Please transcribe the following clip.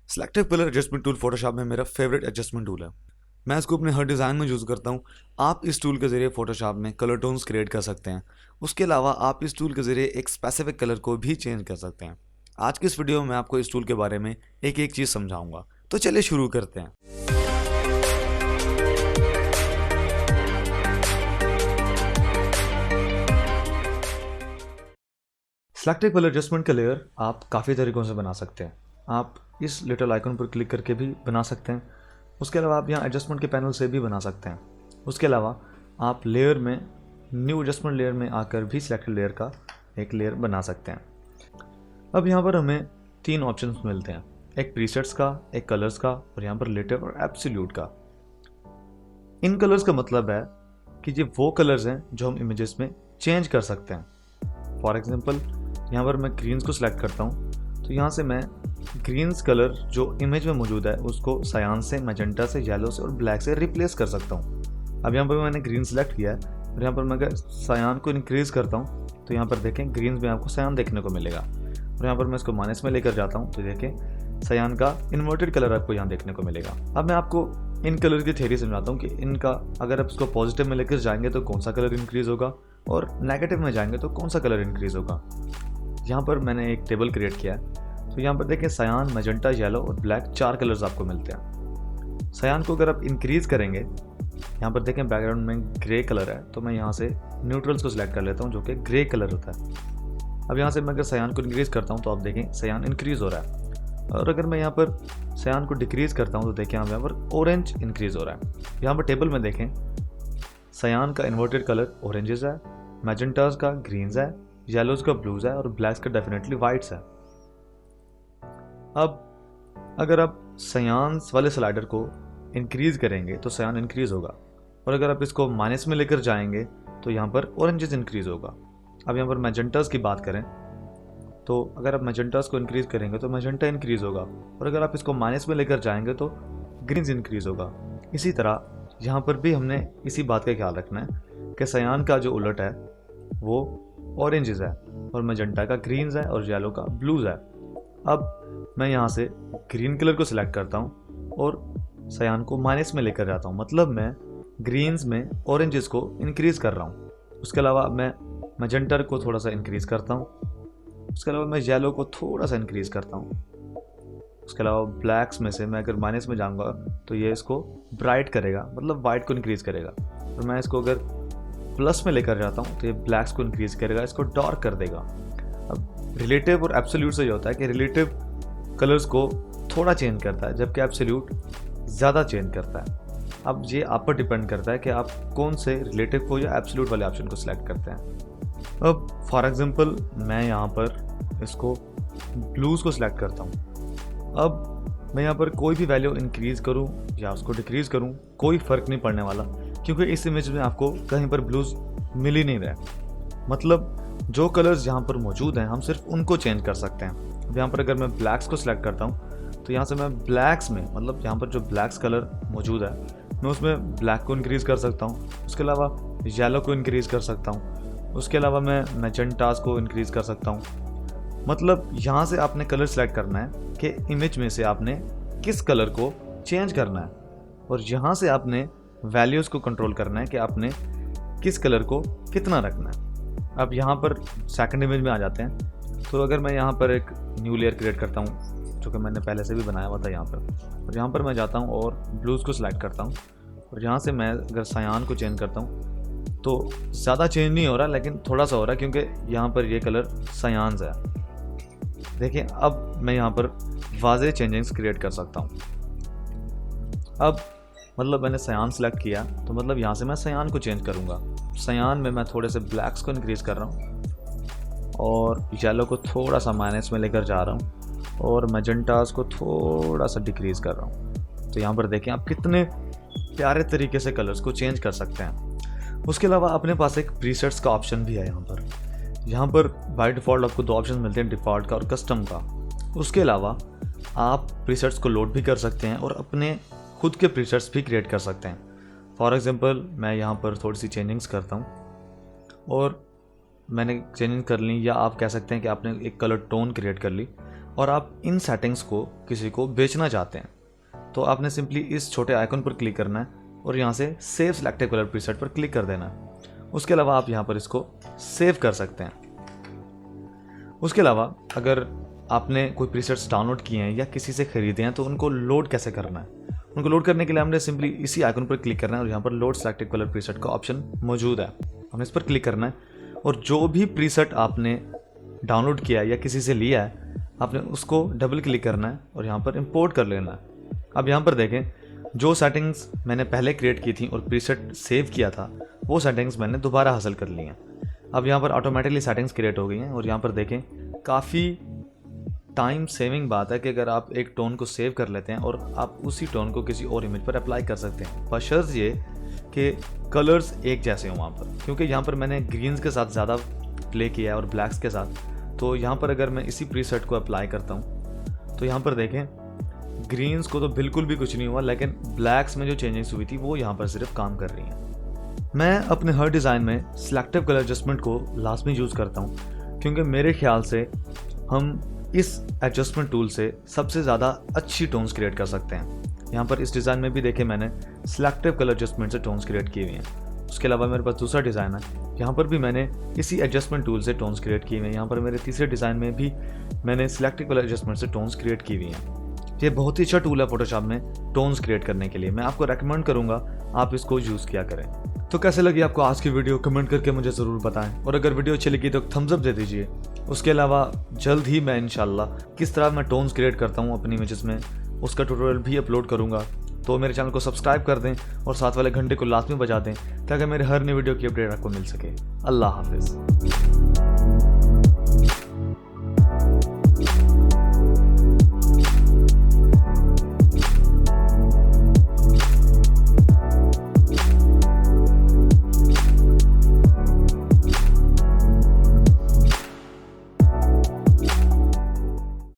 Selective colour adjustment tool Photoshop में मेरा favourite adjustment tool है। मैं इसको अपने हर डिज़ाइन में यूज़ करता हूँ। आप इस टूल के ज़रिए फोटोशॉप में कलर टोन्स क्रिएट कर सकते हैं। उसके अलावा आप इस टूल के ज़रिए एक स्पेसिफिक कलर को भी चेंज कर सकते हैं। आज की इस वीडियो में मैं आपको इस टूल के बारे में एक एक चीज़ समझाऊंगा। तो चलिए शुरू करते हैं। सिलेक्टिव कलर एडजस्टमेंट का लेयर आप काफ़ी तरीक़ों से बना सकते हैं। आप इस लिटिल आइकन पर क्लिक करके भी बना सकते हैं। उसके अलावा आप यहाँ एडजस्टमेंट के पैनल से भी बना सकते हैं। उसके अलावा आप लेयर में न्यू एडजस्टमेंट लेयर में आकर भी सिलेक्टेड लेयर का एक लेयर बना सकते हैं। अब यहाँ पर हमें 3 ऑप्शंस मिलते हैं, एक प्रीसेट्स का, एक कलर्स का और यहाँ पर रिलेटिव और एब्सोल्यूट का। इन कलर्स का मतलब है कि ये वो कलर्स हैं जो हम इमेजेस में चेंज कर सकते हैं। फॉर एग्जाम्पल यहाँ पर मैं ग्रीन्स को सिलेक्ट करता हूँ, तो यहाँ से मैं ग्रीन्स कलर जो इमेज में मौजूद है उसको सायान से, मैजेंटा से, येलो से और ब्लैक से रिप्लेस कर सकता हूँ। अब यहाँ पर मैंने ग्रीन सेलेक्ट किया है और यहाँ पर मैं अगर सायान को इंक्रीज़ करता हूँ तो यहाँ पर देखें ग्रीन्स में आपको सायान देखने को मिलेगा। और यहाँ पर मैं इसको माइनस में लेकर जाता हूँ तो देखें सायान का इन्वर्टेड कलर आपको यहाँ देखने को मिलेगा। अब मैं आपको इन कलर की थ्योरी समझाता हूँ कि इनका अगर आप इसको पॉजिटिव में लेकर जाएंगे तो कौन सा कलर इंक्रीज़ होगा और नेगेटिव में जाएंगे तो कौन सा कलर इंक्रीज़ होगा। यहाँ पर मैंने एक टेबल क्रिएट किया है, तो यहाँ पर देखें सायान, मैजेंटा, येलो और ब्लैक 4 कलर्स आपको मिलते हैं। सायान को अगर आप इंक्रीज़ करेंगे, यहाँ पर देखें बैकग्राउंड में ग्रे कलर है, तो मैं यहाँ से न्यूट्रल्स को सिलेक्ट कर लेता हूँ जो कि ग्रे कलर होता है। अब यहाँ से मैं अगर सायान को इंक्रीज़ करता हूँ तो आप देखें सायान इंक्रीज़ हो रहा है। और अगर मैं यहाँ पर सायान को डिक्रीज़ करता हूँ तो देखें यहाँ पर ऑरेंज इंक्रीज़ हो रहा है। यहाँ पर टेबल में देखें सायान का इन्वर्टेड कलर ऑरेंजेस है, मैजेंटास का ग्रीन्स है, येलोज का ब्लूज है और ब्लैक्स का डेफिनेटली वाइट्स है। अब अगर आप सायान वाले स्लाइडर को इंक्रीज़ करेंगे तो सायान इंक्रीज़ होगा और अगर आप इसको माइनस में लेकर जाएंगे तो यहाँ पर ऑरेंजेस इंक्रीज़ होगा। अब यहाँ पर मैजेंटास की बात करें तो अगर आप मैजेंटास को इंक्रीज़ करेंगे तो मैजेंटा इंक्रीज़ होगा और अगर आप इसको माइनस में लेकर जाएंगे तो ग्रीन्स इंक्रीज़ होगा। इसी तरह यहाँ पर भी हमने इसी बात का ख्याल रखना है कि सायान का जो उलट है वो ऑरेंजेस है और मैजेंटा का ग्रीन्स है और येलो का ब्लूज है। अब मैं यहाँ से ग्रीन कलर को सिलेक्ट करता हूँ और सायान को माइनस में लेकर जाता हूँ, मतलब मैं ग्रीन्स में ऑरेंजेस को इंक्रीज़ कर रहा हूँ। उसके अलावा मैं मैजेंटा को थोड़ा सा इंक्रीज़ करता हूँ। उसके अलावा मैं येलो को थोड़ा सा इंक्रीज़ करता हूँ। उसके अलावा ब्लैक्स में से मैं अगर माइनस में जाऊँगा तो ये इसको ब्राइट करेगा, मतलब वाइट को इंक्रीज़ करेगा। और मैं इसको अगर प्लस में लेकर जाता हूँ तो ये ब्लैक्स को इंक्रीज़ करेगा, इसको डार्क कर देगा। अब रिलेटिव और एब्सोल्यूट से ये होता है कि रिलेटिव कलर्स को थोड़ा चेंज करता है जबकि एब्सोल्यूट ज़्यादा चेंज करता है। अब ये आप पर डिपेंड करता है कि आप कौन से रिलेटिव को या एब्सोल्यूट वाले ऑप्शन को सिलेक्ट करते हैं। अब फॉर एग्जांपल मैं यहाँ पर इसको ब्लूज़ को सिलेक्ट करता हूँ। अब मैं यहाँ पर कोई भी वैल्यू इंक्रीज़ करूँ या उसको डिक्रीज़ करूँ कोई फ़र्क नहीं पड़ने वाला, क्योंकि इस इमेज में आपको कहीं पर ब्लूज़ मिल ही नहीं रहा। मतलब जो कलर्स यहाँ पर मौजूद हैं हम सिर्फ उनको चेंज कर सकते हैं। अब यहाँ पर अगर मैं ब्लैक्स को सिलेक्ट करता हूँ तो यहाँ से मैं ब्लैक्स में, मतलब यहाँ पर जो ब्लैक्स कलर मौजूद है मैं उसमें ब्लैक को इंक्रीज़ कर सकता हूँ। उसके अलावा येलो को इंक्रीज़ कर सकता हूँ। उसके अलावा मैं मैजेंटास को इंक्रीज़ कर सकता हूँ। मतलब यहाँ से आपने कलर सेलेक्ट करना है कि इमेज में से आपने किस कलर को चेंज करना है और यहाँ से आपने वैल्यूज़ को कंट्रोल करना है कि आपने किस कलर को कितना रखना है। अब यहाँ पर सेकंड इमेज में आ जाते हैं। तो अगर मैं यहाँ पर एक न्यू लेयर क्रिएट करता हूँ जो कि मैंने पहले से भी बनाया हुआ था यहाँ पर, और यहाँ पर मैं जाता हूँ और ब्लूज़ को सिलेक्ट करता हूँ और यहाँ से मैं अगर सायान को चेंज करता हूँ तो ज़्यादा चेंज नहीं हो रहा लेकिन थोड़ा सा हो रहा है क्योंकि यहाँ पर ये कलर सायान्स है। देखिए अब मैं यहाँ पर वाज़े चेंजिंग्स क्रिएट कर सकता हूँ। अब मतलब मैंने सायान सेलेक्ट किया तो मतलब यहाँ से मैं सायान को चेंज करूँगा। सायान में मैं थोड़े से ब्लैक्स को इंक्रीज़ कर रहा हूँ और येलो को थोड़ा सा माइनस में लेकर जा रहा हूँ और मैजेंटास को थोड़ा सा डिक्रीज़ कर रहा हूँ। तो यहाँ पर देखें आप कितने प्यारे तरीके से कलर्स को चेंज कर सकते हैं। उसके अलावा अपने पास एक प्रीसेट्स का ऑप्शन भी है। यहाँ पर बाय डिफ़ॉल्ट आपको 2 ऑप्शन मिलते हैं, डिफ़ॉल्ट का और कस्टम का। उसके अलावा आप प्रीसेट्स को लोड भी कर सकते हैं और अपने खुद के प्रीसेट्स भी क्रिएट कर सकते हैं। फॉर एग्जांपल मैं यहाँ पर थोड़ी सी चेंजिंग्स करता हूँ और मैंने चेंज कर ली, या आप कह सकते हैं कि आपने एक कलर टोन क्रिएट कर ली और आप इन सेटिंग्स को किसी को बेचना चाहते हैं, तो आपने सिंपली इस छोटे आइकन पर क्लिक करना है और यहाँ से सेव सिलेक्टेड कलर प्रीसेट पर क्लिक कर देना है। उसके अलावा आप यहाँ पर इसको सेव कर सकते हैं। उसके अलावा अगर आपने कोई प्रीसेट्स डाउनलोड किए हैं या किसी से खरीदे हैं तो उनको लोड कैसे करना है। उनको लोड करने के लिए हमने सिंपली इसी आइकन पर क्लिक करना है और यहाँ पर लोड सिलेक्टेड कलर प्रीसेट का ऑप्शन मौजूद है, हमने इस पर क्लिक करना है और जो भी प्रीसेट आपने डाउनलोड किया है या किसी से लिया है आपने उसको डबल क्लिक करना है और यहाँ पर इंपोर्ट कर लेना है। अब यहाँ पर देखें, जो सेटिंग्स मैंने पहले क्रिएट की थी और प्रीसेट सेव किया था वो सेटिंग्स मैंने दोबारा हासिल कर ली हैं। अब यहाँ पर ऑटोमेटिकली सेटिंग्स क्रिएट हो गई हैं और यहाँ पर देखें, काफ़ी टाइम सेविंग बात है कि अगर आप एक टोन को सेव कर लेते हैं और आप उसी टोन को किसी और इमेज पर अप्लाई कर सकते हैं, बशर्त ये कि कलर्स एक जैसे हों वहाँ पर। क्योंकि यहाँ पर मैंने ग्रीन्स के साथ ज़्यादा प्ले किया है और ब्लैक्स के साथ, तो यहाँ पर अगर मैं इसी प्रीसेट को अप्लाई करता हूँ तो यहाँ पर देखें ग्रीन्स को तो बिल्कुल भी कुछ नहीं हुआ, लेकिन ब्लैक्स में जो चेंजेस हुई थी वो यहाँ पर सिर्फ काम कर रही हैं। मैं अपने हर डिज़ाइन में सिलेक्टिव कलर एडजस्टमेंट को लाजमी यूज़ करता हूँ, क्योंकि मेरे ख्याल से हम इस एडजस्टमेंट टूल से सबसे ज़्यादा अच्छी टोन्स क्रिएट कर सकते हैं। यहाँ पर इस डिज़ाइन में भी देखें मैंने सिलेक्टिव कलर एडजस्टमेंट से टोन्स क्रिएट किए हुए हैं। उसके अलावा मेरे पास दूसरा डिज़ाइन है, यहाँ पर भी मैंने इसी एडजस्टमेंट टूल से टोन्स क्रिएट किए हुए हैं। यहाँ पर मेरे तीसरे डिज़ाइन में भी मैंने सिलेक्टिव कलर एडजस्टमेंट से टोन्स क्रिएट की हुई हैं। ये बहुत ही अच्छा टूल है फोटोशॉप में टोन्स क्रिएट करने के लिए। मैं आपको रेकमेंड करूँगा आप इसको यूज़ किया करें। तो कैसे लगी आपको आज की वीडियो, कमेंट करके मुझे ज़रूर बताएं और अगर वीडियो अच्छी लगी तो थम्स अप दे दीजिए। उसके अलावा जल्द ही मैं इंशाल्लाह किस तरह मैं टोन्स क्रिएट करता हूँ अपनी इमेजेस में उसका ट्यूटोरियल भी अपलोड करूँगा। तो मेरे चैनल को सब्सक्राइब कर दें और साथ वाले घंटे को लाजमी बजा दें ताकि मेरे हर नई वीडियो की अपडेट आपको मिल सके। अल्लाह हाफिज़।